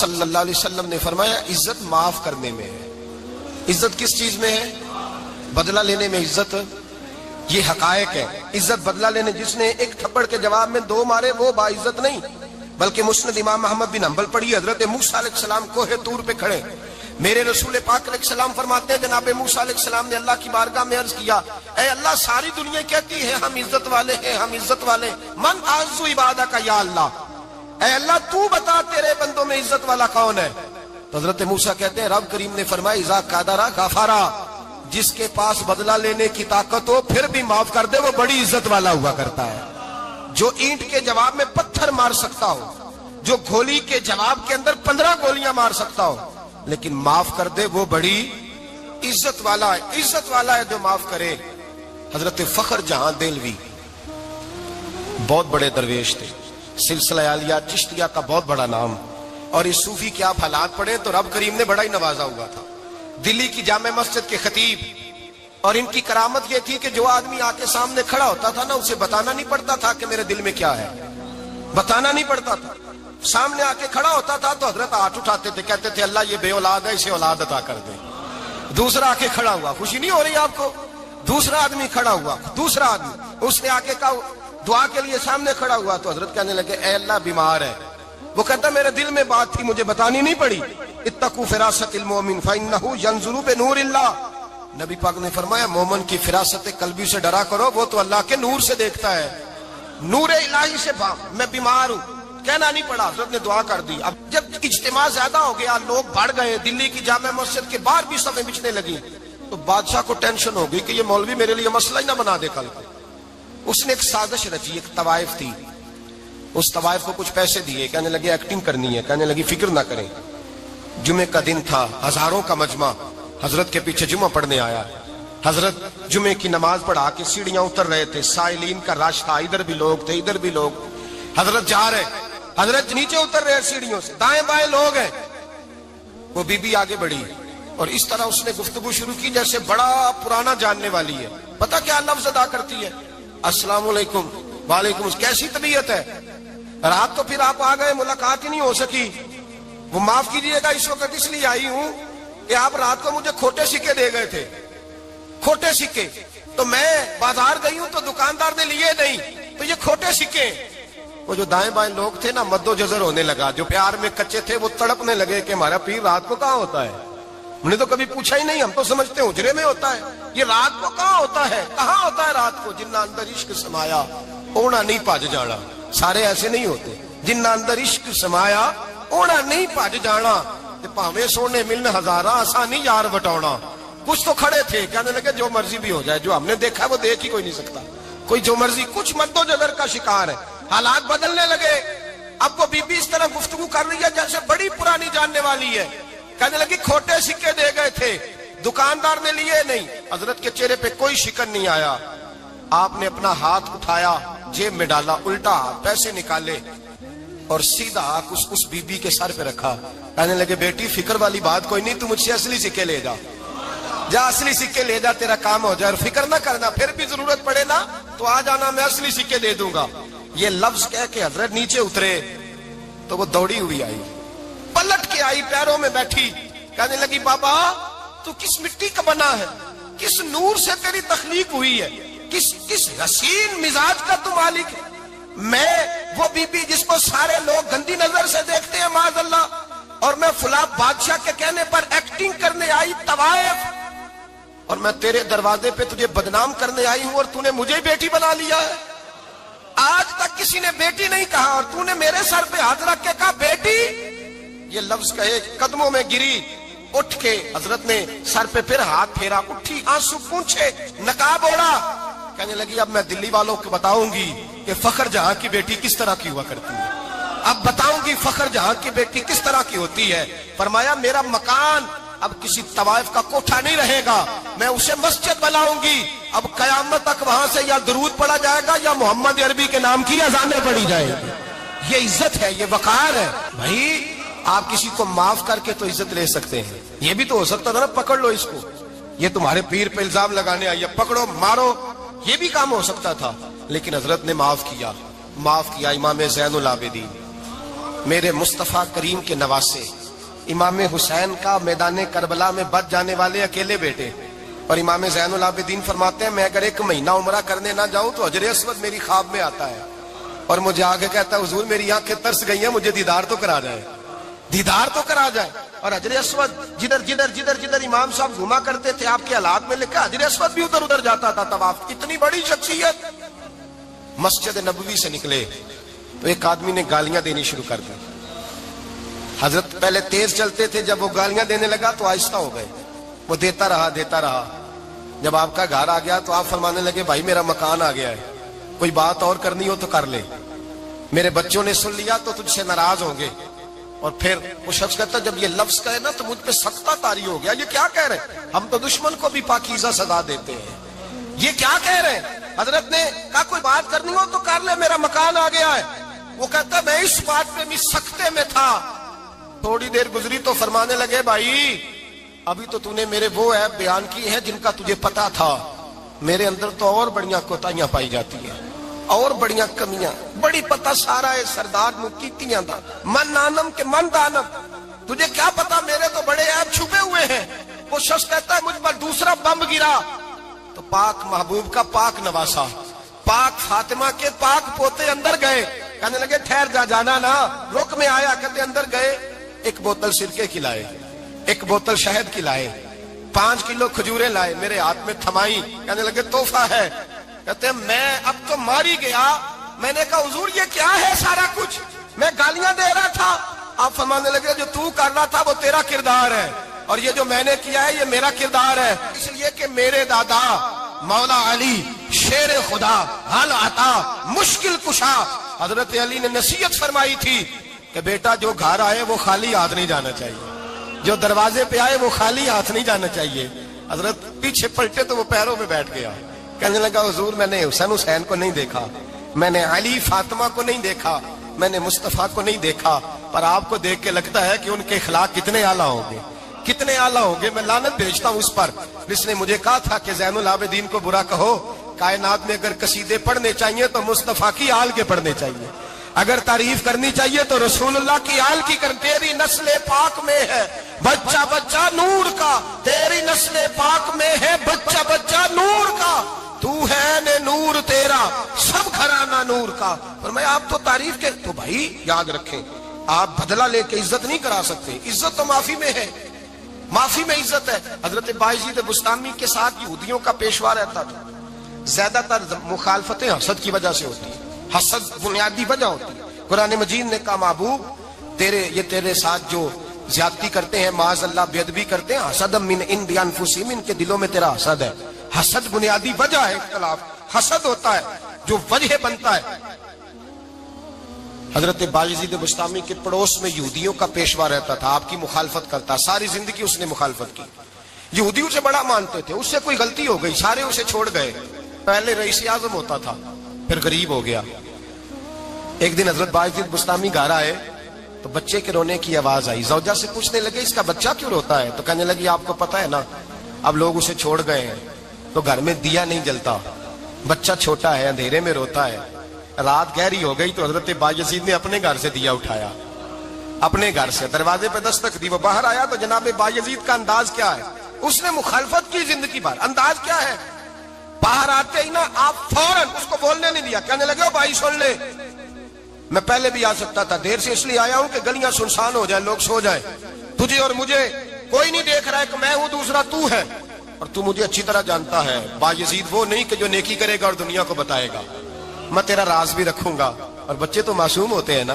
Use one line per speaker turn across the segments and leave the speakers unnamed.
صلی اللہ علیہ وسلم نے فرمایا عزت معاف کرنے میں ہے۔ عزت کس چیز میں ہے؟ بدلہ لینے میں عزت۔ یہ حقائق ہے۔ عزت بدلہ لینے، جس نے ایک تھپڑ کے جواب میں دو مارے وہ باعزت نہیں، بلکہ مسند امام محمد بن حنبل پڑھی، حضرت موسیٰ علیہ السلام کوہ طور پہ کھڑے، میرے رسول پاک علیہ السلام فرماتے ہیں جناب موسیٰ علیہ السلام نے اللہ کی بارگاہ میں عرض کیا، اے اللہ ساری دنیا کہتی ہے ہم عزت والے ہیں، ہم عزت والے، من اعز عبادک یا اللہ، اے اللہ تو بتا تیرے بندوں میں عزت والا کون ہے؟ تو حضرت موسیٰ کہتے ہیں رب کریم نے فرمایا اذا قادر غفارا، جس کے پاس بدلہ لینے کی طاقت ہو پھر بھی معاف کر دے وہ بڑی عزت والا ہوا کرتا ہے۔ جو اینٹ کے جواب میں پتھر مار سکتا ہو، جو گولی کے جواب کے اندر 15 گولیاں مار سکتا ہو لیکن معاف کر دے وہ بڑی عزت والا ہے۔ عزت والا ہے جو معاف کرے۔ حضرت فخر جہاں دہلوی بہت بڑے درویش تھے، سلسلہ عالیہ چشتیہ کا بہت بڑا نام، اور اس صوفی کے آپ حالات پڑھیں تو رب کریم نے بڑا ہی نوازا ہوا تھا۔ دلی کی جامع مسجد کے خطیب، اور ان کی کرامت یہ تھی کہ جو آدمی آ کے سامنے کھڑا ہوتا تھا نا اسے بتانا نہیں پڑتا تھا کہ میرے دل میں کیا ہے، بتانا نہیں پڑتا تھا۔ سامنے آ کے کھڑا ہوتا تھا تو حضرت ہاتھ اٹھاتے تھے، کہتے تھے اللہ یہ بے اولاد ہے اسے اولاد عطا کر دے۔ دوسرا آ کے کھڑا ہوا، خوشی نہیں ہو رہی آپ کو؟ دوسرا آدمی کھڑا ہوا، دوسرا آدمی، اس نے آ کے کہا دعا کے لیے سامنے کھڑا ہوا تو حضرت کہنے لگے اے اللہ بیمار ہے، وہ کہتا میرے دل میں بات تھی مجھے بتانی نہیں پڑی، اتقوا فراست المؤمن فانه ينظر بنور اللہ، نبی پاک نے فرمایا مومن کی فراست قلبی سے ڈرا کرو، وہ تو اللہ کے نور سے دیکھتا ہے، نور الہی سے۔ میں بیمار ہوں کہنا نہیں پڑا، حضرت نے دعا کر دی۔ اب جب اجتماع زیادہ ہو گیا، لوگ بڑھ گئے، دلی کی جامع مسجد کے باہر بھی صفیں بچھنے لگی، تو بادشاہ کو ٹینشن ہو گئی کہ یہ مولوی میرے لیے مسئلہ ہی نہ بنا دے کل کو۔ اس نے ایک سازش رچی، ایک طوائف تھی، اس طوائف کو کچھ پیسے دیے، کہنے لگے ایکٹنگ کرنی ہے، کہنے لگی فکر نہ کریں۔ جمعے کا دن تھا، ہزاروں کا مجمع حضرت کے پیچھے جمعہ پڑھنے آیا، حضرت جمعے کی نماز پڑھا کے سیڑھیاں اتر رہے تھے، سائلین کا رش تھا، ادھر بھی لوگ تھے ادھر بھی لوگ، حضرت جا رہے، حضرت نیچے اتر رہے سیڑھیوں سے، دائیں بائیں لوگ ہیں۔ وہ بی بی آگے بڑھی اور اس طرح اس نے گفتگو شروع کی جیسے بڑا پرانا جاننے والی ہے، پتہ کیا لفظ ادا کرتی ہے؟ السلام علیکم، وعلیکم السلام، کیسی طبیعت ہے؟ رات تو پھر آپ آ گئے، ملاقات ہی نہیں ہو سکی، وہ معاف کیجئے گا اس وقت اس لیے آئی ہوں کہ آپ رات کو مجھے کھوٹے سکے دے گئے تھے، کھوٹے سکے، تو میں بازار گئی ہوں تو دکاندار نے لیے نہیں، تو یہ کھوٹے سکے۔ وہ جو دائیں بائیں لوگ تھے نا مد و جزر ہونے لگا، جو پیار میں کچے تھے وہ تڑپنے لگے کہ ہمارا پیر رات کو کہاں ہوتا ہے، ہم نے تو کبھی پوچھا ہی نہیں، ہم تو سمجھتے ہیں حجرے میں ہوتا ہے، یہ رات کو کہاں ہوتا ہے، کہاں ہوتا ہے رات کو؟ جنہ اندر عشق سمایا اونا نہیں پاج جانا۔ سارے ایسے نہیں ہوتے، جنہ اندر عشق سمایا اونا نہیں پاج جانا، پاویں سونے ملن ہزاراں آسانی یار بٹاؤنا۔ کچھ تو کھڑے تھے کہنے لگے جو مرضی بھی ہو جائے، جو ہم نے دیکھا وہ دیکھ ہی کوئی نہیں سکتا، کوئی جو مرضی، کچھ مد و جزر کا شکار ہے۔ حالات بدلنے لگے، اب وہ بی بی اس طرح گفتگو کر رہی ہے جیسے بڑی پرانی جاننے والی ہے، کہنے لگی کھوٹے سکے دے گئے تھے، دکاندار نے لیے نہیں۔ حضرت کے چہرے پہ کوئی شکن نہیں آیا، آپ نے اپنا ہاتھ اٹھایا جیب میں ڈالا، الٹا پیسے نکالے اور سیدھا اس بی بی کے سر پہ رکھا، کہنے لگے بیٹی فکر والی بات کوئی نہیں، تو مجھ سے اصلی سکے لے جا، جا اصلی سکے لے جا، تیرا کام ہو جائے، اور فکر نہ کرنا، پھر بھی ضرورت پڑے نا تو آ جانا، میں اصلی سکے دے دوں گا۔ یہ لفظ کہہ کے حضرت نیچے اترے تو وہ دوڑی ہوئی آئی، پلٹ کے آئی، پیروں میں بیٹھی، کہنے لگی بابا تو کس مٹی کا بنا ہے، کس نور سے تیری تخلیق ہوئی ہے، کس حسین مزاج کا تو مالک ہے؟ میں وہ بی بی جس کو سارے لوگ گندی نظر سے دیکھتے ہیں معاذ اللہ، اور میں فلاں بادشاہ کے کہنے پر ایکٹنگ کرنے آئی طوائف، اور میں تیرے دروازے پہ تجھے بدنام کرنے آئی ہوں اور تو نے مجھے بیٹی بنا لیا ہے۔ آج تک کسی نے بیٹی نہیں کہا اور تو نے میرے سر پہ ہاتھ رکھ کے کہا بیٹی، یہ لفظ کہے قدموں میں گری، اٹھ کے حضرت نے سر پہ پھر ہاتھ پھیرا، اٹھی آنسو پونچھے، نقاب اوڑا، کہنے لگی اب میں دلی والوں کو بتاؤں گی کہ فخر جہاں کی بیٹی کس طرح کی ہوا کرتی ہے، اب بتاؤں گی فخر جہاں کی بیٹی کس طرح کی ہوتی ہے۔ فرمایا میرا مکان اب کسی طوائف کا کوٹھا نہیں رہے گا، میں اسے مسجد بناؤں گی، اب قیامت تک وہاں سے یا درود پڑھا جائے گا یا محمد عربی کے نام کی اذانیں پڑھی جائے گی۔ یہ عزت ہے، یہ وقار ہے۔ بھائی آپ کسی کو معاف کر کے تو عزت لے سکتے ہیں، یہ بھی تو ہو سکتا تھا نا پکڑ لو اس کو، یہ تمہارے پیر پہ الزام لگانے آئی ہے پکڑو مارو، یہ بھی کام ہو سکتا تھا، لیکن حضرت نے معاف کیا۔ امام زین العابدین میرے مصطفیٰ کریم کے نواسے امام حسین کا میدان کربلا میں بچ جانے والے اکیلے بیٹے. اور امام زین العابدین فرماتے ہیں میں اگر 1 مہینہ عمرہ کرنے نہ جاؤں تو حجر اسود میری خواب میں آتا ہے اور مجھے آگے کہتا ہے حضور میری آنکھیں ترس گئی ہیں, مجھے دیدار تو کرا جائے, دیدار تو کرا جائے. اور حجر اسود جدھر جدھر جدھر جدھر امام صاحب گھوما کرتے تھے آپ کے حالات میں لکھا حجر اسود بھی ادھر ادھر جاتا تھا طواف. اتنی بڑی شخصیت. مسجد نبوی سے نکلے تو ایک آدمی نے گالیاں دینی شروع کر دی. حضرت پہلے تیز چلتے تھے, جب وہ گالیاں دینے لگا تو آہستہ ہو گئے. وہ دیتا رہا. جب آپ کا گھر آ گیا تو آپ فرمانے لگے بھائی میرا مکان آ گیا ہے, کوئی بات اور کرنی ہو تو کر لے, میرے بچوں نے سن لیا تو تجھ سے ناراض ہوں گے. اور پھر وہ شخص کہتا جب یہ لفظ کہے نا تو مجھ پہ سختہ طاری ہو گیا, یہ کیا کہہ رہے ہیں, ہم تو دشمن کو بھی پاکیزہ سزا دیتے ہیں, یہ کیا کہہ رہے ہیں. حضرت نے کہا کوئی بات کرنی ہو تو کر لے, میرا مکان آ گیا ہے. وہ کہتا میں اس بات پہ بھی سختے میں تھا. تھوڑی دیر گزری تو فرمانے لگے بھائی ابھی تو نے میرے وہ عیب بیان کی ہیں جن کا تجھے پتا تھا, میرے اندر تو اور بڑیاں کوتاہیاں پائی جاتی ہیں, اور بڑیاں کمیاں, بڑی پتا سارا ہے سردار نو کیتیاں دا من نانم کے من دانم, تجھے کیا پتا میرے تو بڑے عیب چھپے ہوئے ہیں. وہ شخص کہتا ہے مجھ پر دوسرا بم گرا تو پاک محبوب کا پاک نواسا, پاک فاطمہ کے پاک پوتے اندر گئے. کہنے لگے ٹھہر جانا نا, رک میں آیا. کہتے اندر گئے, 1 بوتل سرکے کی لائے, 1 بوتل شہد کی لائے, 5 کلو کھجوریں لائے, میرے ہاتھ میں تھمائی. کہنے لگے تحفہ ہے. کہتے ہیں میں اب تو ماری گیا. میں نے کہا حضور یہ کیا ہے سارا کچھ, میں گالیاں دے رہا تھا. آپ فرمانے لگے جو تو کر رہا تھا وہ تیرا کردار ہے اور یہ جو میں نے کیا ہے یہ میرا کردار ہے. اس لیے کہ میرے دادا مولا علی شیر خدا حل عطا مشکل کشا, حضرت علی نے نصیحت فرمائی تھی کہ بیٹا جو گھر آئے وہ خالی ہاتھ نہیں جانا چاہیے, جو دروازے پہ آئے وہ خالی ہاتھ نہیں جانا چاہیے. حضرت پیچھے پلٹے تو وہ پیروں میں بیٹھ گیا. کہنے لگا حضور میں نے حسین کو نہیں دیکھا, میں نے علی فاطمہ کو نہیں دیکھا, میں نے مصطفیٰ کو نہیں دیکھا, پر آپ کو دیکھ کے لگتا ہے کہ ان کے اخلاق کتنے اعلیٰ ہوں گے, کتنے اعلیٰ ہوں گے. میں لعنت بھیجتا ہوں اس پر جس نے مجھے کہا تھا کہ زین العابدین کو برا کہو, کائنات میں اگر قصیدے پڑھنے چاہیے تو مصطفیٰ کی آل کے پڑھنے چاہیے, اگر تعریف کرنی چاہیے تو رسول اللہ کی آل کی کر. تیری نسل پاک میں ہے بچہ بچہ نور کا, تیری نسل پاک میں ہے بچہ بچہ نور کا, تو ہے نے نور تیرا سب گھرانہ نور کا. فرمایا آپ تو تعریف کے, تو بھائی یاد رکھیں آپ بدلہ لے کے عزت نہیں کرا سکتے, عزت تو معافی میں ہے, معافی میں عزت ہے. حضرت بایزید بستامی کے ساتھ یہودیوں کا پیشوا رہتا تھا. زیادہ تر مخالفتیں حسد کی وجہ سے ہوتی ہیں, حسد بنیادی وجہ ہوتی ہے. قرآن مجید نے کہا محبوب یہ تیرے ساتھ جو زیادتی کرتے ہیں معاذ اللہ بے ادبی کرتے ہیں, حسد من عند انفسہم, ان کے دلوں میں تیرا حسد ہے. حسد بنیادی وجہ ہے اختلاف, حسد ہوتا ہے جو وجہ بنتا ہے. حضرت بایزید بستامی کے پڑوس میں یہودیوں کا پیشوا رہتا تھا, آپ کی مخالفت کرتا, ساری زندگی اس نے مخالفت کی. یہودی اسے بڑا مانتے تھے, اس سے کوئی غلطی ہو گئی سارے اسے چھوڑ گئے. پہلے رئیس اعظم ہوتا تھا پھر غریب ہو گیا. ایک دن حضرت بایزید بستامی گھر آئے تو بچے کے رونے کی آواز آئی. زوجہ سے پوچھنے لگے اس کا بچہ کیوں روتا ہے, تو کہنے لگی آپ کو پتا ہے نا اب لوگ اسے چھوڑ گئے ہیں تو گھر میں دیا نہیں جلتا, بچہ چھوٹا ہے اندھیرے میں روتا ہے. رات گہری ہو گئی تو حضرت بایزید نے اپنے گھر سے دیا اٹھایا, اپنے گھر سے دروازے پہ دستک دی. وہ باہر آیا تو جناب بایزید کا انداز کیا ہے, اس نے مخالفت کی زندگی بھر. انداز کیا ہے, باہر آتے ہی نا آپ فوراً اس کو بولنے نہیں دیا. کہنے لگے بھائی سن لے, میں پہلے بھی آ سکتا تھا, دیر سے اس لیے آیا ہوں کہ گلیاں سنسان ہو جائیں, لوگ سو جائیں, تجھے اور مجھے کوئی نہیں دیکھ رہا ہے کہ میں ہوں دوسرا تو ہے, اور تو مجھے اچھی طرح جانتا ہے. بایزید وہ نہیں کہ جو نیکی کرے گا اور دنیا کو بتائے گا, میں تیرا راز بھی رکھوں گا. اور بچے تو معصوم ہوتے ہیں نا.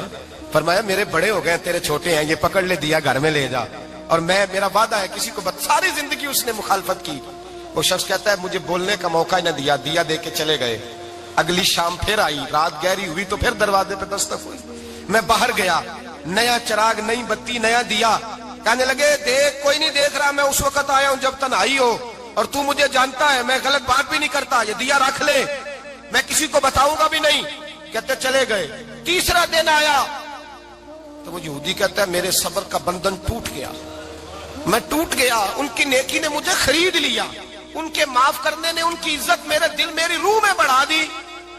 فرمایا میرے بڑے ہو گئے تیرے چھوٹے ہیں, یہ پکڑ لے دیا گھر میں لے جا, اور میرا وعدہ ہے کسی کو ساری زندگی اس نے مخالفت کی. وہ شخص کہتا ہے مجھے بولنے کا موقع نہ دیا, دیا دے کے چلے گئے. اگلی شام پھر آئی, رات گہری ہوئی تو پھر دروازے پہ دستک ہوئی. میں باہر گیا, نیا چراغ, نئی بتی, نیا دیا. کہنے لگے دیکھ کوئی نہیں دیکھ رہا, میں اس وقت آیا ہوں جب تنہائی ہو, اور تو مجھے جانتا ہے میں غلط بات بھی نہیں کرتا, یہ دیا رکھ لے, میں کسی کو بتاؤں گا بھی نہیں. کہتے چلے گئے. تیسرا دن آیا تو وہ یہودی کہتا ہے میرے صبر کا بندھن ٹوٹ گیا, میں ٹوٹ گیا. ان کی نیکی نے مجھے خرید لیا, ان کے معاف کرنے نے ان کی عزت میرے دل میری روح میں بڑھا دی.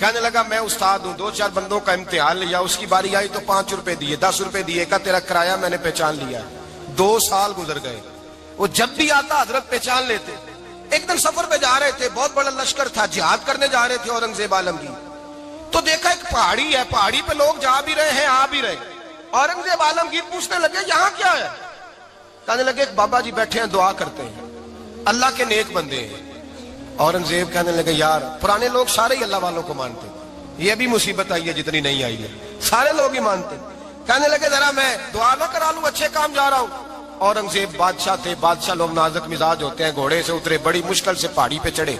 کہنے لگا میں استاد ہوں، 2-4 بندوں کا امتحان لیا، اس کی باری آئی تو 5 روپے دیے، 10 روپے دیے، کہا تیرا کرایہ میں نے پہچان لیا۔ 2 سال گزر گئے، وہ جب بھی آتا حضرت پہچان لیتے۔ ایک دن سفر پہ جا رہے تھے، بہت بڑا لشکر تھا، جہاد کرنے جا رہے تھے اورنگزیب عالمگیر، تو دیکھا ایک پہاڑی ہے، پہاڑی پہ لوگ جا بھی رہے ہیں آ بھی رہے۔ اورنگزیب عالمگیر پوچھنے لگے یہاں کیا ہے؟ کہنے لگے ایک بابا جی بیٹھے ہیں دعا کرتے ہیں، اللہ کے نیک بندے ہیں۔ اورنگزیب کہنے لگے یار پرانے لوگ سارے ہی اللہ والوں کو مانتے، یہ بھی مصیبت آئی ہے جتنی نہیں آئی ہے، سارے لوگ ہی مانتے۔ کہنے لگے ذرا میں دعا نہ کرا لوں، اچھے کام جا رہا ہوں۔ اورنگزیب بادشاہ تھے، بادشاہ لوگ نازک مزاج ہوتے ہیں، گھوڑے سے اترے، بڑی مشکل سے پہاڑی پہ چڑھے،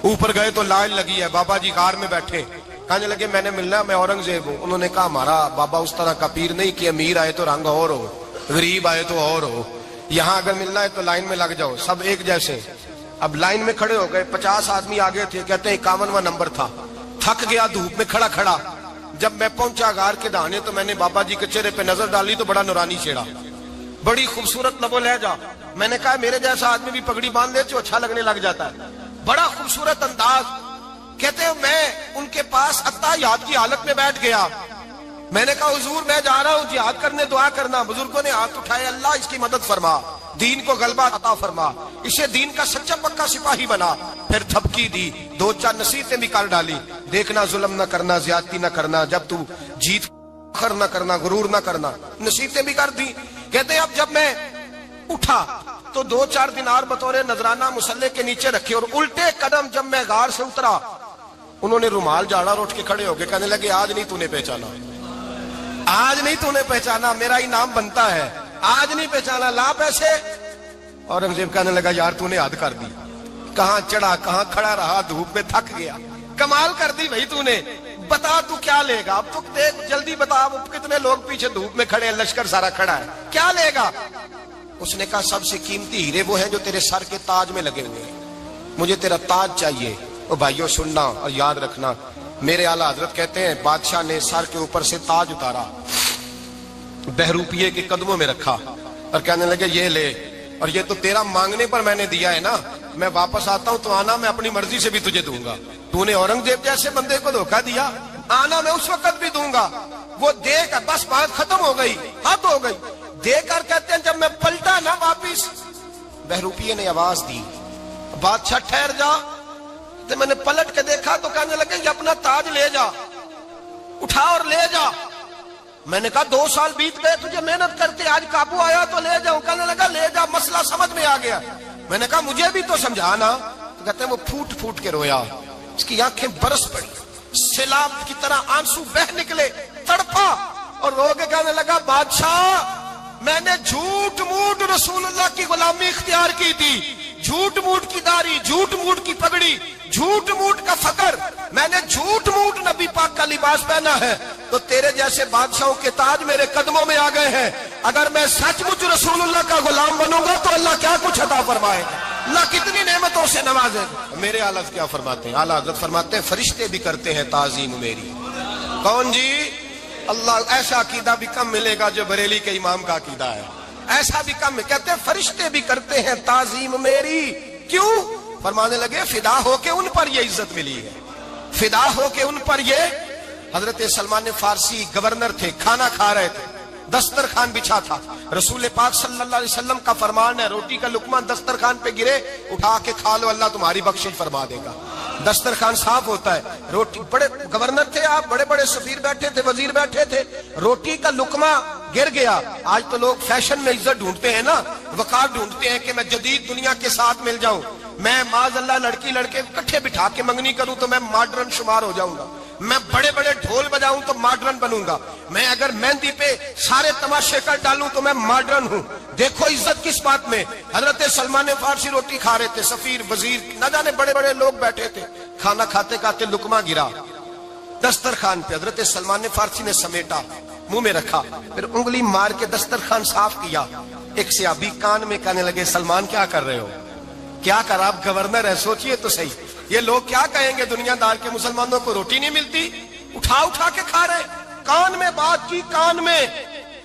اوپر گئے تو لائن لگی ہے، بابا جی غار میں بیٹھے۔ کہنے لگے میں نے ملنا، میں اورنگزیب ہوں۔ انہوں نے کہا ہمارا بابا اس طرح کا پیر نہیں کہ امیر آئے تو رنگ اور ہو، غریب آئے تو اور ہو، یہاں اگر ملنا ہے تو لائن میں لگ جاؤ، سب ایک جیسے۔ اب لائن میں کھڑے ہو گئے، 50 آدمی آگے تھے، کہتے ہیں 51واں نمبر تھا، تھک گیا دھوپ میں کھڑا کھڑا۔ جب میں پہنچا غار کے دہانے تو میں نے بابا جی کے چہرے پہ نظر ڈالی تو بڑا نورانی چہرہ، بڑی خوبصورت لب و لہجہ۔ میں نے کہا میرے جیسا آدمی بھی پگڑی باندھ لے تو اچھا لگنے لگ جاتا ہے، بڑا خوبصورت انداز۔ کہتے ہیں میں ان کے پاس اتحیات کی حالت میں بیٹھ گیا۔ میں نے کہا حضور میں جا رہا ہوں جہاد کرنے، دعا کرنا۔ بزرگوں نے ہاتھ اٹھائے، اللہ اس کی مدد فرما، دین کو غلبہ عطا فرما، اسے دین کا سچا پکا سپاہی بنا۔ پھر تھپکی دی، 2-4 نصیحتیں بھی کر ڈالی، دیکھنا ظلم نہ کرنا، زیادتی نہ کرنا، جب تو جیت فخر نہ کرنا، غرور نہ کرنا، نصیحتیں بھی کر دی۔ کہتے ہیں اب جب میں اٹھا تو 2-4 دینار بطور نذرانہ مسلح کے نیچے رکھے، اور الٹے قدم جب میں غار سے اترا انہوں نے رومال جاڑا اور اٹھ کے کھڑے ہو گئے، کہنے لگے آج نہیں تو نے پہچانا، آج نہیں تو نے پہچانا، میرا انعام بنتا ہے، آج نہیں پہچانا، لا پیسے۔ اورنگزیب کہنے لگا یار تو نے حد کر دی، کہاں چڑھا کہاں کھڑا رہا، دھوپ میں تھک گیا، کمال کر دی بھائی تو نے، بتا تو کیا لے گا، اب تو دیکھ جلدی بتا، کتنے لوگ پیچھے دھوپ میں کھڑے ہیں، لشکر سارا کھڑا ہے، کیا لے گا؟ اس نے کہا سب سے قیمتی ہیرے وہ ہیں جو تیرے سر کے تاج میں لگے ہوئے ہیں، مجھے تیرا تاج چاہیے۔ او بھائیو سننا اور یاد رکھنا، میرے اعلیٰ حضرت کہتے ہیں بادشاہ نے سر کے اوپر سے تاج اتارا، بہروپیے کے قدموں میں رکھا اور کہنے لگے یہ لے، اور یہ تو تیرا مانگنے پر میں نے دیا ہے نا، میں واپس آتا ہوں تو آنا میں اپنی مرضی سے بھی تجھے دوں گا، تو نے اورنگزیب جیسے بندے کو دھوکہ دیا، آنا میں اس وقت بھی دوں گا۔ وہ دے کر بس بات ختم ہو گئی، حد ہو گئی، دے کر کہتے ہیں جب میں پلٹا نا واپس، بہروپیے نے آواز دی بادشاہ ٹھہر جا، تو میں نے پلٹ کے دیکھا تو کہنے لگے یہ اپنا تاج لے جا، اٹھا اور لے جا۔ میں نے کہا 2 سال بیت گئے تجھے محنت کرتے، آج قابو آیا تو لے جاؤں۔ کہنے لگا لے جا، مسئلہ سمجھ میں آ گیا۔ میں نے کہا مجھے بھی تو سمجھانا۔ تو کہتے ہیں وہ پھوٹ پھوٹ کے رویا، اس کی آنکھیں برس پڑی، سیلاب کی طرح آنسو بہ نکلے، تڑپا اور رو کے کہنے لگا بادشاہ میں نے جھوٹ موٹ رسول اللہ کی غلامی اختیار کی تھی، جھوٹ موٹ کی داڑھی، جھوٹ موٹ کی پگڑی، جھوٹ موٹ کا فقر، میں نے جھوٹ موٹ نبی پاک کا لباس پہنا ہے، تو تیرے جیسے بادشاہوں کے تاج میرے قدموں میں آ گئے ہیں۔ اگر میں سچ مچ رسول اللہ کا غلام بنوں گا تو اللہ کیا کچھ عطا فرمائے گا، اللہ کتنی نعمتوں سے نوازے گا۔ میرے اعلیٰ حضرت کیا فرماتے ہیں؟ اعلیٰ حضرت فرماتے ہیں فرشتے بھی کرتے ہیں تعظیم میری۔ کون جی؟ اللہ۔ ایسا عقیدہ بھی کم ملے گا جو بریلی کے امام کا عقیدہ ہے، ایسا بھی کم۔ کہتے ہیں فرشتے بھی کرتے ہیں تعظیم میری، کیوں؟ فرمانے لگے فدا ہو کے ان پر یہ عزت ملی ہے، فدا ہو کے ان پر یہ۔ حضرت سلمان فارسی گورنر تھے، کھانا کھا رہے تھے، دسترخوان بچھا تھا، رسول پاک صلی اللہ علیہ وسلم کا فرمان ہے روٹی کا لقمہ دسترخوان پہ گرے اٹھا کے کھا لو، اللہ تمہاری بخشش فرما دے گا۔ دسترخوان صاف ہوتا ہے، روٹی، بڑے گورنر تھے آپ، بڑے بڑے سفیر بیٹھے تھے، وزیر بیٹھے تھے، روٹی کا لقمہ گر گیا۔ آج تو لوگ فیشن میں عزت ڈھونڈتے ہیں نا، وقار ڈھونڈتے ہیں کہ میں جدید دنیا کے ساتھ مل جاؤں، میں معاذ اللہ لڑکی لڑکے کٹھے بٹھا کے منگنی کروں تو میں ماڈرن شمار ہو جاؤں گا، میں بڑے بڑے ڈھول بجاؤں تو ماڈرن بنوں گا، میں اگر مہندی پہ سارے تماشے کر ڈالوں تو میں ماڈرن ہوں۔ دیکھو عزت کس بات میں۔ حضرت سلمان فارسی روٹی کھا رہے تھے، سفیر وزیر نہ جانے بڑے بڑے لوگ بیٹھے تھے، کھانا کھاتے کھاتے لقمہ گرا دسترخوان پہ، حضرت سلمان فارسی نے سمیٹا، منہ میں رکھا، پھر انگلی مار کے دسترخوان صاف کیا۔ ایک صحابی کان میں کہنے لگے سلمان کیا کر رہے ہو، کیا کر، آپ گورنر ہے، سوچئے تو صحیح، یہ لوگ کیا کہیں گے دنیا دار کے، مسلمانوں کو روٹی نہیں ملتی، اٹھا اٹھا کے کھا رہے۔ کان میں بات کی، کان میں۔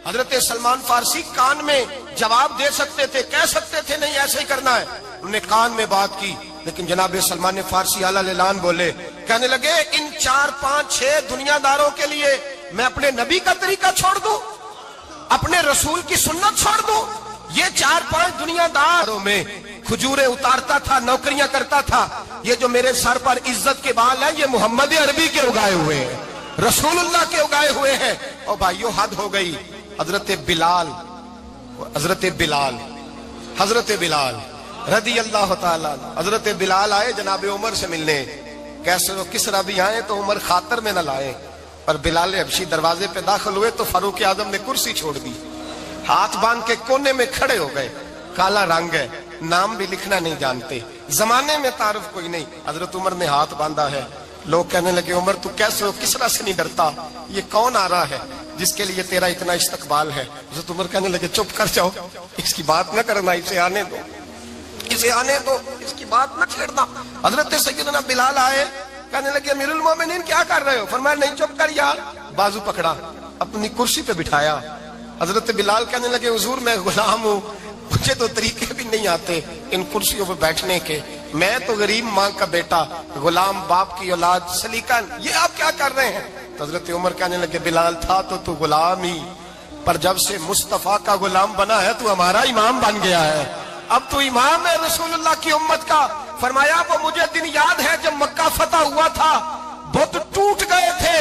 حضرت سلمان فارسی کان میں جواب دے سکتے تھے، کہہ سکتے تھے نہیں ایسے ہی کرنا ہے، انہوں نے کان میں بات کی، لیکن جناب سلمان فارسی اعلیٰ اعلان بولے کہنے لگے ان 4 5 6 دنیا داروں کے لیے میں اپنے نبی کا طریقہ چھوڑ دوں, اپنے رسول کی سنت چھوڑ دوں؟ یہ 4 5 دنیا داروں میں کھجوریں اتارتا تھا, نوکریاں کرتا تھا. یہ جو میرے سر پر عزت کے بال ہیں یہ محمد عربی کے اگائے ہوئے ہیں, رسول اللہ کے اگائے ہوئے ہیں. اور بھائیو حد ہو گئی. حضرت بلال رضی اللہ تعالیٰ, حضرت بلال آئے جناب عمر سے ملنے. کیسے وہ کس ربی آئے تو عمر خاطر میں نہ لائے, پر بلال حبشی دروازے پہ داخل ہوئے تو فاروق اعظم نے کرسی چھوڑ دی, ہاتھ باندھ کے کونے میں کھڑے ہو گئے. کالا رنگ ہے, نام بھی لکھنا نہیں جانتے, زمانے میں تعارف کوئی نہیں. حضرت عمر نے ہاتھ باندھا ہے. لوگ کہنے لگے عمر تو کیسے ہو, کس طرح سے نہیں ڈرتا, یہ کون آ رہا ہے جس کے لیے تیرا اتنا استقبال ہے؟ حضرت عمر کہنے لگے چپ کر جاؤ, اس کی بات نہ کرنا, اسے آنے دو, اسے آنے دو, اس کی بات نہ چھیڑنا. حضرت سیدنا بلال آئے, کہنے لگے امیر المومنین کیا کر رہے ہو؟ فرمایا نہیں چپ کر یار. بازو پکڑا, اپنی کرسی پہ بٹھایا. حضرت بلال کہنے لگے حضور میں غلام ہوں, مجھے تو طریقے بھی نہیں آتے ان کرسیوں پہ بیٹھنے کے, میں تو غریب ماں کا بیٹا, غلام باپ کی اولاد, سلیقہ, یہ آپ کیا کر رہے ہیں؟ تو حضرت عمر کہنے لگے بلال تھا تو غلام ہی, پر جب سے مصطفیٰ کا غلام بنا ہے تو ہمارا امام بن گیا ہے, اب تو امام ہے رسول اللہ کی امت کا. فرمایا وہ مجھے دن یاد ہے جب مکہ فتح ہوا تھا, بت ٹوٹ گئے تھے,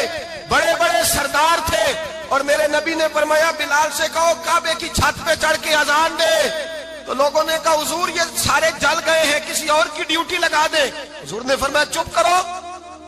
بڑے بڑے سردار تھے, اور میرے نبی نے فرمایا بلال سے کہو کعبے کی چھت پہ چڑھ کے اذان دے. تو لوگوں نے کہا حضور یہ سارے جل گئے ہیں, کسی اور کی ڈیوٹی لگا دے. حضور نے فرمایا چپ کرو,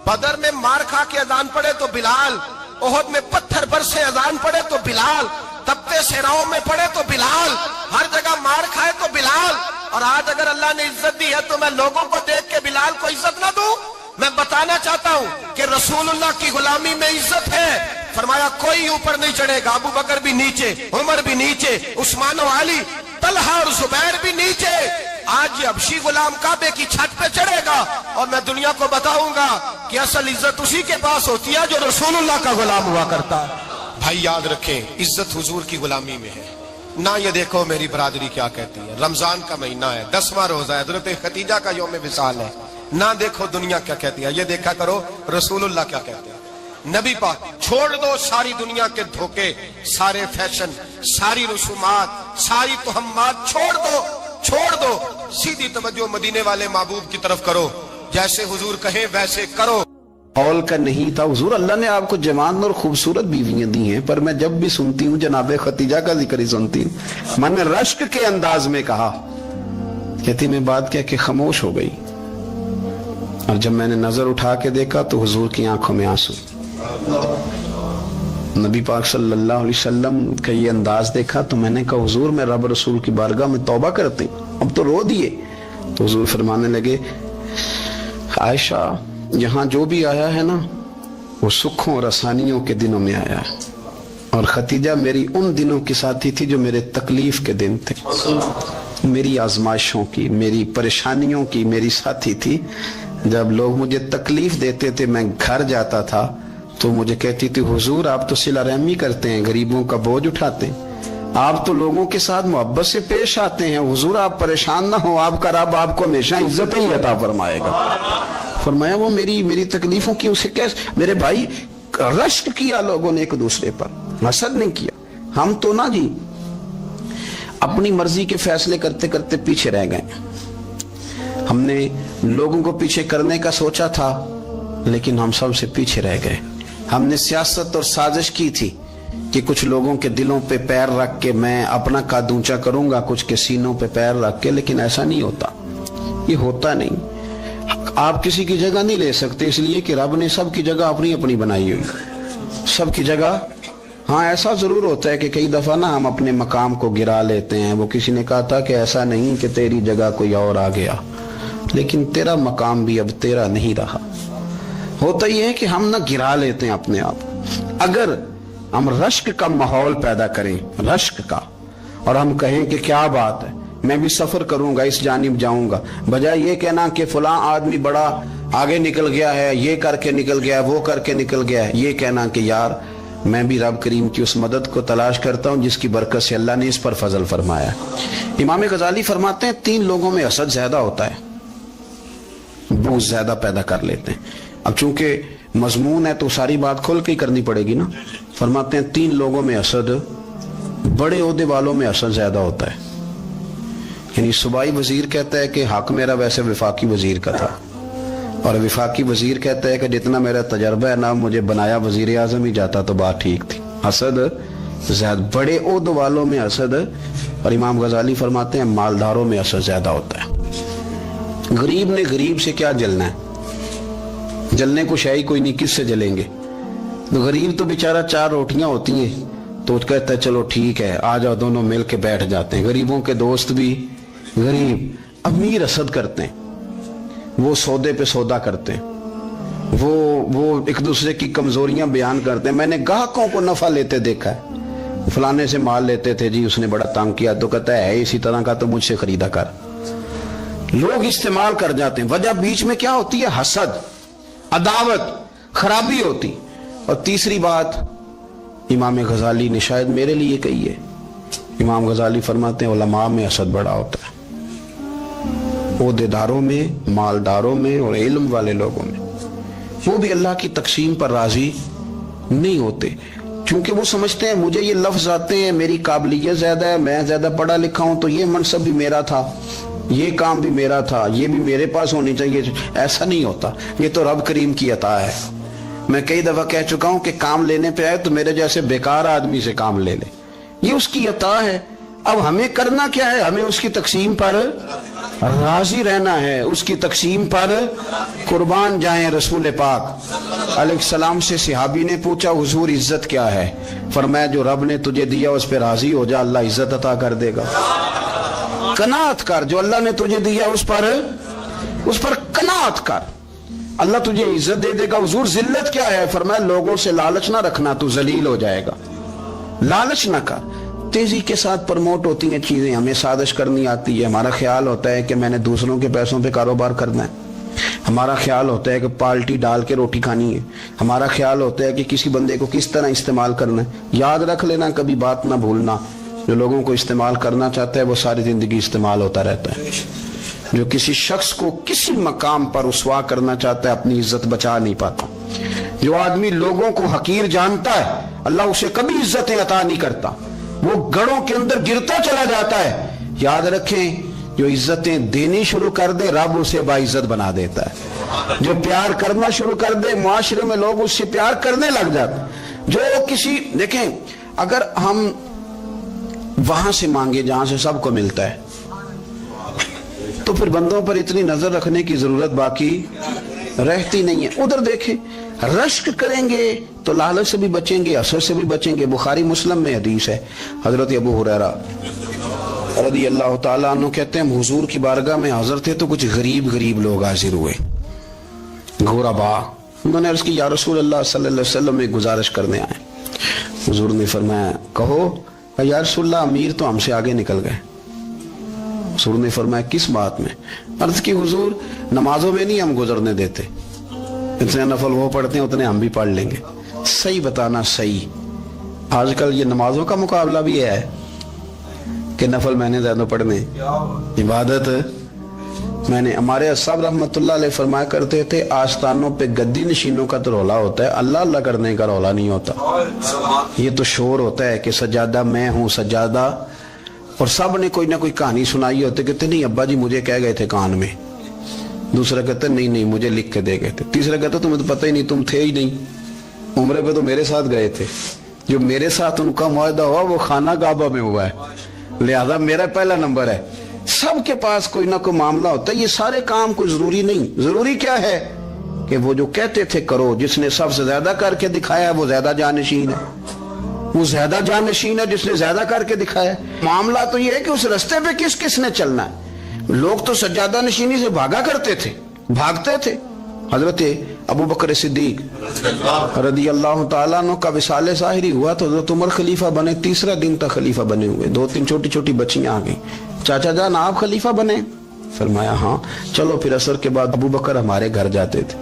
بدر میں مار کھا کے اذان پڑے تو بلال, احد میں پتھر برسے اذان پڑے تو بلال, تپتے صحراؤں میں پڑے تو بلال, ہر جگہ مار کھائے تو بلال. اور آج اگر اللہ نے عزت دی ہے تو میں لوگوں کو دیکھ کے بلال کو عزت نہ دوں؟ میں بتانا چاہتا ہوں کہ رسول اللہ کی غلامی میں عزت ہے. فرمایا کوئی اوپر نہیں چڑھے گا, ابو بکر بھی نیچے, عمر بھی نیچے, عثمان و علی, طلحہ اور زبیر بھی نیچے. آج یہ حبشی غلام کعبے کی چھت پہ چڑھے گا اور میں دنیا کو بتاؤں گا کہ اصل عزت اسی کے پاس ہوتی ہے جو رسول اللہ کا غلام ہوا کرتا ہے. بھائی یاد رکھیں عزت حضور کی غلامی میں ہے. نہ یہ دیکھو میری برادری کیا کہتی ہے, رمضان کا مہینہ ہے, 10واں روزہ ہے, حضرت خدیجہ کا یوم وصال ہے. نہ دیکھو دنیا کیا کہتی ہے, یہ دیکھا کرو رسول اللہ کیا کہتے ہیں. نبی پاک چھوڑ دو ساری دنیا کے دھوکے, سارے فیشن, ساری رسومات, ساری تہمات چھوڑ دو, سیدھی توجہ مدینے والے محبوب کی طرف کرو, جیسے حضور کہیں ویسے کرو.
ماحول کا نہیں تھا. حضور اللہ نے آپ کو جوان اور خوبصورت بیویاں دی ہیں, پر میں جب بھی سنتی ہوں جناب خدیجہ کا ذکر ہی سنتی ہوں. میں نے رشک کے انداز میں کہا, کہتی میں بات کہہ کے خاموش ہو گئی, اور جب میں نے نظر اٹھا کے دیکھا تو حضور کی آنکھوں میں آنسو. نبی پاک صلی اللہ علیہ وسلم کا یہ انداز دیکھا تو میں نے کہا حضور میں رب رسول کی بارگاہ میں توبہ کرتے ہیں, اب تو رو دیے. تو حضور فرمانے لگے عائشہ یہاں جو بھی آیا ہے نا وہ سکھوں اور آسانیوں کے دنوں میں آیا ہے, اور خدیجہ میری ان دنوں کی ساتھی تھی جو میرے تکلیف کے دن تھے, میری آزمائشوں کی, میری پریشانیوں کی میری ساتھی تھی. جب لوگ مجھے تکلیف دیتے تھے میں گھر جاتا تھا تو مجھے کہتی تھی حضور آپ تو صلہ رحمی کرتے ہیں, غریبوں کا بوجھ اٹھاتے ہیں, آپ تو لوگوں کے ساتھ محبت سے پیش آتے ہیں, حضور آپ پریشان نہ ہو, آپ کا رب آپ کو ہمیشہ عزت ہی عطا فرمائے گا. فرمایا وہ میری تکلیفوں کی اسے کیسے, میرے بھائی رشک کیا لوگوں نے ایک دوسرے پر, حسد نہیں کیا. ہم تو نا جی اپنی مرضی کے فیصلے کرتے کرتے پیچھے رہ گئے. ہم نے لوگوں کو پیچھے کرنے کا سوچا تھا لیکن ہم سب سے پیچھے رہ گئے. ہم نے سیاست اور سازش کی تھی کہ کچھ لوگوں کے دلوں پہ پیر رکھ کے میں اپنا قد اونچا کروں گا, کچھ کے سینوں پہ پیر رکھ کے, لیکن ایسا نہیں ہوتا, یہ ہوتا نہیں. آپ کسی کی جگہ نہیں لے سکتے, اس لیے کہ رب نے سب کی جگہ اپنی اپنی بنائی ہوئی, سب کی جگہ. ہاں ایسا ضرور ہوتا ہے کہ کئی دفعہ نا ہم اپنے مقام کو گرا لیتے ہیں. وہ کسی نے کہا تھا کہ ایسا نہیں کہ تیری جگہ کوئی اور آ گیا, لیکن تیرا مقام بھی اب تیرا نہیں رہا. ہوتا یہ ہے کہ ہم نہ گرا لیتے ہیں اپنے آپ. اگر ہم رشک کا ماحول پیدا کریں, رشک کا, اور ہم کہیں کہ کیا بات ہے میں بھی سفر کروں گا, اس جانب جاؤں گا, بجائے یہ کہنا کہ فلاں آدمی بڑا آگے نکل گیا ہے, یہ کر کے نکل گیا ہے, وہ کر کے نکل گیا ہے, یہ کہنا کہ یار میں بھی رب کریم کی اس مدد کو تلاش کرتا ہوں جس کی برکت سے اللہ نے اس پر فضل فرمایا. امام غزالی فرماتے ہیں 3 لوگوں میں حسد زیادہ ہوتا ہے, بغض زیادہ پیدا کر لیتے ہیں. اب چونکہ مضمون ہے تو ساری بات کھول کے ہی کرنی پڑے گی نا. فرماتے ہیں 3 لوگوں میں حسد، بڑے عہدے والوں میں حسد زیادہ ہوتا ہے. یعنی صوبائی وزیر کہتا ہے کہ حق میرا ویسے وفاقی وزیر کا تھا، اور وفاقی وزیر کہتا ہے کہ جتنا میرا تجربہ ہے نا مجھے بنایا وزیر اعظم ہی جاتا تو بات ٹھیک تھی. حسد زیادہ بڑے عہدے والوں میں حسد، اور امام غزالی فرماتے ہیں مالداروں میں حسد زیادہ ہوتا ہے. غریب نے غریب سے کیا جلنا ہے؟ جلنے کو شے ہی کوئی نہیں، کس سے جلیں گے؟ تو غریب تو بیچارہ 4 روٹیاں ہوتی ہیں تو کہتا ہے چلو ٹھیک ہے آ جاؤ دونوں مل کے بیٹھ جاتے ہیں. غریبوں کے دوست بھی غریب. امیر حسد کرتے ہیں، وہ سودے پہ سودا کرتے ہیں، وہ ایک دوسرے کی کمزوریاں بیان کرتے ہیں. میں نے گاہکوں کو نفع لیتے دیکھا ہے، فلانے سے مال لیتے تھے جی اس نے بڑا تنگ کیا تو کہتا ہے اسی طرح کا تو مجھ سے خریدا کر. لوگ استعمال کر جاتے ہیں. وجہ بیچ میں کیا ہوتی ہے؟ حسد، عداوت، خرابی ہوتی. اور تیسری بات امام غزالی نے شاید میرے لیے کہی ہے. امام غزالی فرماتے ہیں علماء میں حسد بڑا ہوتا ہے، عہدے داروں میں، مالداروں میں اور علم والے لوگوں میں. وہ بھی اللہ کی تقسیم پر راضی نہیں ہوتے، چونکہ وہ سمجھتے ہیں مجھے یہ لفظ آتے ہیں، میری قابلیت زیادہ ہے، میں زیادہ پڑھا لکھا ہوں تو یہ منصب بھی میرا تھا، یہ کام بھی میرا تھا، یہ بھی میرے پاس ہونی چاہیے. ایسا نہیں ہوتا، یہ تو رب کریم کی عطا ہے. میں کئی دفعہ کہہ چکا ہوں کہ کام لینے پہ آئے تو میرے جیسے بیکار آدمی سے کام لے لے، یہ اس کی عطا ہے. اب ہمیں کرنا کیا ہے؟ ہمیں اس کی تقسیم پر راضی رہنا ہے، اس کی تقسیم پر قربان جائیں. رسول پاک علیہ السلام سے صحابی نے پوچھا حضور عزت کیا ہے؟ فرمایا جو رب نے تجھے دیا اس پہ راضی ہو جا، اللہ عزت عطا کر دے گا. قناعت کر، جو اللہ نے تجھے دیا اس پر قناعت کر، اللہ تجھے عزت دے دے گا. حضور ذلت کیا ہے؟ فرمایا لوگوں سے لالچ نہ رکھنا، تو ذلیل ہو جائے گا. لالچ نہ کر. تیزی کے ساتھ پروموٹ ہوتی ہیں چیزیں، ہمیں سازش کرنی آتی ہے. ہمارا خیال ہوتا ہے کہ میں نے دوسروں کے پیسوں پہ کاروبار کرنا ہے، ہمارا خیال ہوتا ہے کہ پالٹی ڈال کے روٹی کھانی ہے، ہمارا خیال ہوتا ہے کہ کسی بندے کو کس طرح استعمال کرنا ہے. یاد رکھ لینا، کبھی بات نہ بھولنا، جو لوگوں کو استعمال کرنا چاہتا ہے وہ ساری زندگی استعمال ہوتا رہتا ہے. جو کسی شخص کو کسی مقام پر رسوا کرنا چاہتا ہے اپنی عزت بچا نہیں پاتا. جو آدمی لوگوں کو حقیر جانتا ہے اللہ اسے کبھی عزتیں عطا نہیں کرتا، وہ گڑھوں کے اندر گرتا چلا جاتا ہے. یاد رکھیں جو عزتیں دینی شروع کر دے رب اسے باعزت بنا دیتا ہے. جو پیار کرنا شروع کر دے معاشرے میں لوگ اس سے پیار کرنے لگ جاتے. جو کسی دیکھیں اگر ہم وہاں سے مانگے جہاں سے سب کو ملتا ہے تو پھر بندوں پر اتنی نظر رکھنے کی ضرورت باقی رہتی نہیں ہے. ادھر دیکھیں رشک کریں گے تو لالچ سے بھی بچیں گے، حسد سے بھی بچیں گے. بخاری مسلم میں حدیث ہے، حضرت ابو ہریرہ رضی اللہ تعالیٰ عنہ کہتے ہیں حضور کی بارگاہ میں حاضر تھے تو کچھ غریب لوگ حاضر ہوئے، غربا. انہوں نے عرض کی یا رسول اللہ صلی اللہ علیہ وسلم ایک گزارش کرنے آئے. حضور نے فرمایا کہو. یا رسول اللہ امیر تو ہم سے آگے نکل گئے. حضور نے فرمایا کس بات میں؟ عرض کی حضور نمازوں میں نہیں ہم گزرنے دیتے، اتنے نفل وہ پڑھتے ہیں اتنے ہم بھی پڑھ لیں گے. صحیح بتانا صحیح. آج کل یہ نمازوں کا مقابلہ بھی ہے کہ نفل میں نے زیادہ پڑھنے، عبادت میں نے. ہمارے اصحاب رحمت اللہ علیہ فرمایا کرتے تھے آستانوں پہ گدی نشینوں کا تو رولا ہوتا ہے، اللہ اللہ کرنے کا رولا نہیں ہوتا. یہ تو شور ہوتا ہے کہ سجادہ میں ہوں سجادہ، اور سب نے کوئی نہ کوئی کہانی سنائی ہوتی. کہتے نہیں ابا جی مجھے کہہ گئے تھے کان میں. دوسرا کہتا نہیں مجھے لکھ کے دے گئے تھے. تیسرا کہتا تمہیں تو پتہ ہی نہیں، تم تھے ہی نہیں، عمرے پہ تو میرے ساتھ گئے تھے. جو میرے ساتھ ان کا معاہدہ ہوا وہ خانہ کعبہ میں ہوا ہے، لہذا میرا پہلا نمبر ہے. سب کے پاس کوئی نہ کوئی معاملہ ہوتا ہے. یہ سارے کام کوئی ضروری نہیں. ضروری کیا ہے کہ وہ جو کہتے تھے کرو، جس نے سب سے زیادہ کر کے دکھایا وہ زیادہ جانشین ہے. وہ زیادہ جانشین ہے جس نے زیادہ کر کے دکھایا. معاملہ تو یہ ہے کہ اس رستے پہ کس نے چلنا ہے. لوگ تو سجادہ نشینی سے بھاگا کرتے تھے، بھاگتے تھے. حضرت ابو بکر صدیق رضی اللہ تعالیٰ عنہ کا وصال ظاہری ہوا تو حضرت عمر خلیفہ بنے. تیسرا دن تک خلیفہ بنے ہوئے. 2-3 چھوٹی بچیاں آ گئیں. چاچا جان آپ خلیفہ بنے؟ فرمایا ہاں. چلو پھر عصر کے بعد ابو بکر ہمارے گھر جاتے تھے.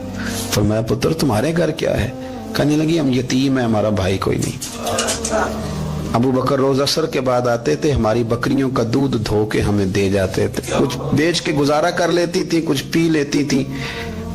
فرمایا پتر تمہارے گھر کیا ہے؟ کہنے لگی ہم یتیم ہیں، ہمارا بھائی کوئی نہیں. ابو بکر روز عصر کے بعد آتے تھے، ہماری بکریوں کا دودھ دھو کے ہمیں دے جاتے تھے. کچھ بیچ کے گزارا کر لیتی تھی، کچھ پی لیتی تھی.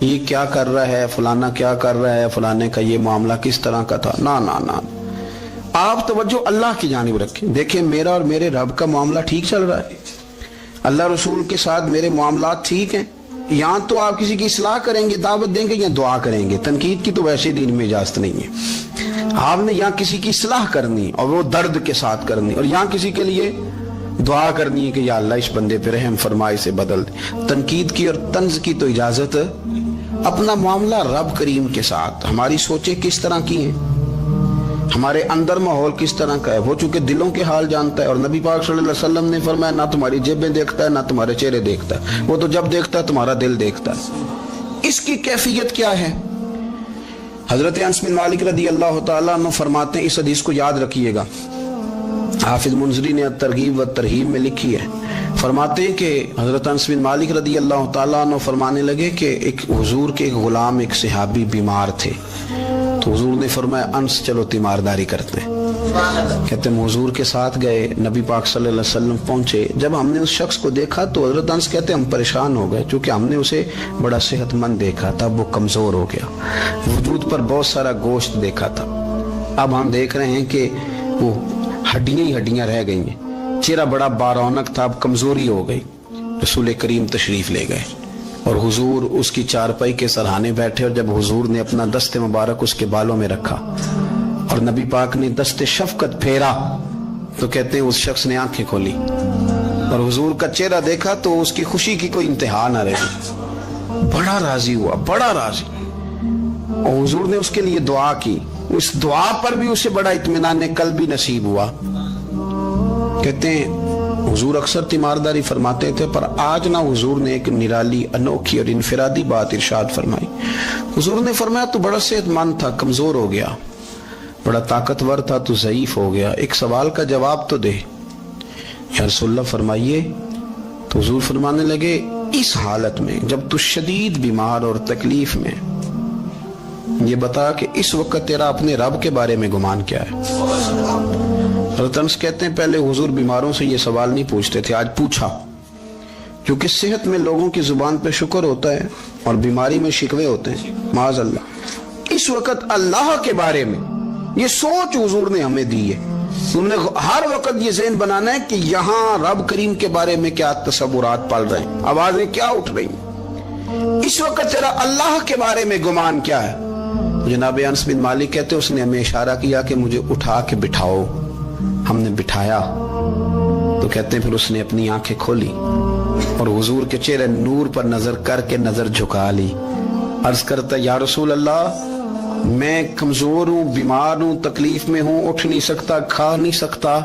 یہ کیا کر رہا ہے، فلانا کیا کر رہا ہے، فلانے کا یہ معاملہ کس طرح کا تھا، نہ نہ نہ، آپ توجہ اللہ کی جانب رکھیں. دیکھیں میرا اور میرے رب کا معاملہ ٹھیک چل رہا ہے، اللہ رسول کے ساتھ میرے معاملات ٹھیک ہیں. یہاں تو آپ کسی کی اصلاح کریں گے، دعوت دیں گے یا دعا کریں گے، تنقید کی تو ویسے دین میں اجازت نہیں ہے. آپ نے یہاں کسی کی اصلاح کرنی اور وہ درد کے ساتھ کرنی، اور یہاں کسی کے لیے دعا کرنی ہے کہ یا اللہ اس بندے پہ رحم فرمائے، سے بدل دے. تنقید کی اور طنز کی تو اجازت. اپنا معاملہ رب کریم کے ساتھ، ہماری سوچیں کس طرح کی ہیں، ہمارے اندر ماحول کس طرح کا ہے، وہ چونکہ دلوں کے حال جانتا ہے. اور نبی پاک صلی اللہ علیہ وسلم نے فرمایا نہ تمہاری جیبیں دیکھتا ہے نہ تمہارے چہرے دیکھتا ہے، وہ تو جب دیکھتا ہے تمہارا دل دیکھتا ہے. اس کی کیفیت کیا ہے؟ حضرت انس بن مالک رضی اللہ تعالیٰ عنہ فرماتے ہیں، اس حدیث کو یاد رکھیے گا، حافظ منذری نے ترغیب و ترہیب میں لکھی ہے. فرماتے ہیں کہ حضرت انس بن مالک رضی اللہ تعالیٰ عنہ فرمانے لگے کہ ایک حضور کے ایک غلام، ایک صحابی بیمار تھے، تو حضور نے فرمایا انس چلو تیمارداری کرتے ہیں. کہتے ہیں حضور کے ساتھ گئے، نبی پاک صلی اللہ علیہ وسلم پہنچے. جب ہم نے اس شخص کو دیکھا تو حضرت انس کہتے ہیں ہم پریشان ہو گئے، چونکہ ہم نے اسے بڑا صحت مند دیکھا تھا، وہ کمزور ہو گیا، وجود پر بہت سارا گوشت دیکھا تھا، اب ہم دیکھ رہے ہیں کہ وہ ہڈیاں ہی ہڈیاں رہ گئی ہیں، چہرہ بڑا بارونق تھا، اب کمزوری ہو گئی. رسول کریم تشریف لے گئے اور حضور اس کی چارپائی کے سرہانے بیٹھے، اور جب حضور نے اپنا دست مبارک اس کے بالوں میں رکھا اور نبی پاک نے دست شفقت پھیرا تو کہتے ہیں اس شخص نے آنکھیں کھولی اور حضور کا چہرہ دیکھا تو اس کی خوشی کی کوئی انتہا نہ رہی، بڑا راضی ہوا، بڑا راضی. اور حضور نے اس کے لیے دعا کی، اس دعا پر بھی اسے بڑا اطمینان قلبی نصیب ہوا. کہتے ہیں حضور اکثر تیمارداری فرماتے تھے، پر آج نہ حضور نے ایک نرالی، انوکھی اور انفرادی بات ارشاد فرمائی. حضور نے فرمایا تو بڑا صحت مند تھا، کمزور ہو گیا، بڑا طاقتور تھا تو ضعیف ہو گیا، ایک سوال کا جواب تو دے. یا رسول اللہ فرمائیے. تو حضور فرمانے لگے اس حالت میں جب تو شدید بیمار اور تکلیف میں، یہ بتا کہ اس وقت تیرا اپنے رب کے بارے میں گمان کیا ہے. حضرت انس کہتے ہیں پہلے حضور بیماروں سے یہ سوال نہیں پوچھتے تھے، آج پوچھا، کیونکہ صحت میں لوگوں کی زبان پہ شکر ہوتا ہے اور بیماری میں شکوے ہوتے ہیں، معاذ اللہ. اس وقت اللہ کے بارے میں یہ سوچ حضور نے ہمیں دی ہے. تم نے ہر وقت یہ ذہن بنانا ہے کہ یہاں رب کریم کے بارے میں کیا تصورات پل رہے ہیں، آوازیں کیا اٹھ رہی ہیں، اس وقت تیرا اللہ کے بارے میں گمان کیا ہے. جناب انس بن مالک کہتے اس نے ہمیں اشارہ کیا کہ مجھے اٹھا کے بٹھاؤ. ہم نے بٹھایا تو کہتے ہیں پھر اس نے اپنی آنکھیں کھولی اور حضور کے چہرے نور پر نظر کر کے نظر جھکا لی. عرض کرتا یا رسول اللہ میں کمزور ہوں، بیمار ہوں، تکلیف میں ہوں، اٹھ نہیں سکتا، کھا نہیں سکتا،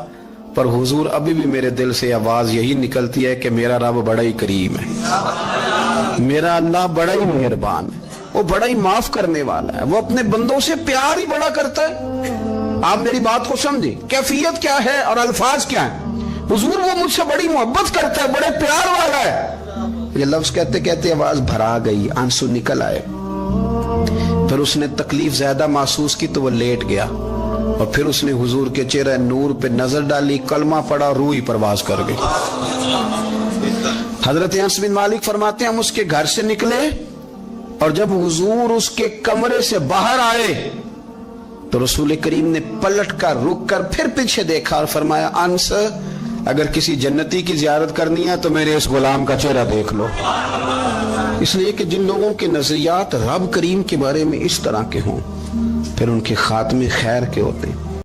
پر حضور ابھی بھی میرے دل سے آواز یہی نکلتی ہے کہ میرا رب بڑا ہی کریم ہے، میرا اللہ بڑا ہی مہربان ہے، وہ بڑا ہی معاف کرنے والا ہے، وہ اپنے بندوں سے پیار ہی بڑا کرتا ہے. آپ میری بات کو سمجھیں، کیفیت کیا ہے اور الفاظ کیا ہیں. حضور وہ مجھ سے بڑی محبت کرتا ہے، بڑے پیار والا ہے. یہ لفظ کہتے کہتے آواز بھرا گئی، آنسو نکل آئے. پھر اس نے تکلیف زیادہ محسوس کی تو وہ لیٹ گیا اور پھر اس نے حضور کے چہرے نور پہ نظر ڈالی، کلمہ پڑھا، روح ہی پرواز کر گئی. حضرت انس بن مالک فرماتے ہیں ہم اس کے گھر سے نکلے اور جب حضور اس کے کمرے سے باہر آئے تو رسول کریم نے پلٹ کر رک کر پھر پیچھے دیکھا اور فرمایا انس اگر کسی جنتی کی زیارت کرنی ہے تو میرے اس غلام کا چہرہ دیکھ لو. اس لیے کہ جن لوگوں کے نظریات رب کریم کے بارے میں اس طرح کے ہوں پھر ان کے خاتمے خیر کے ہوتے ہیں.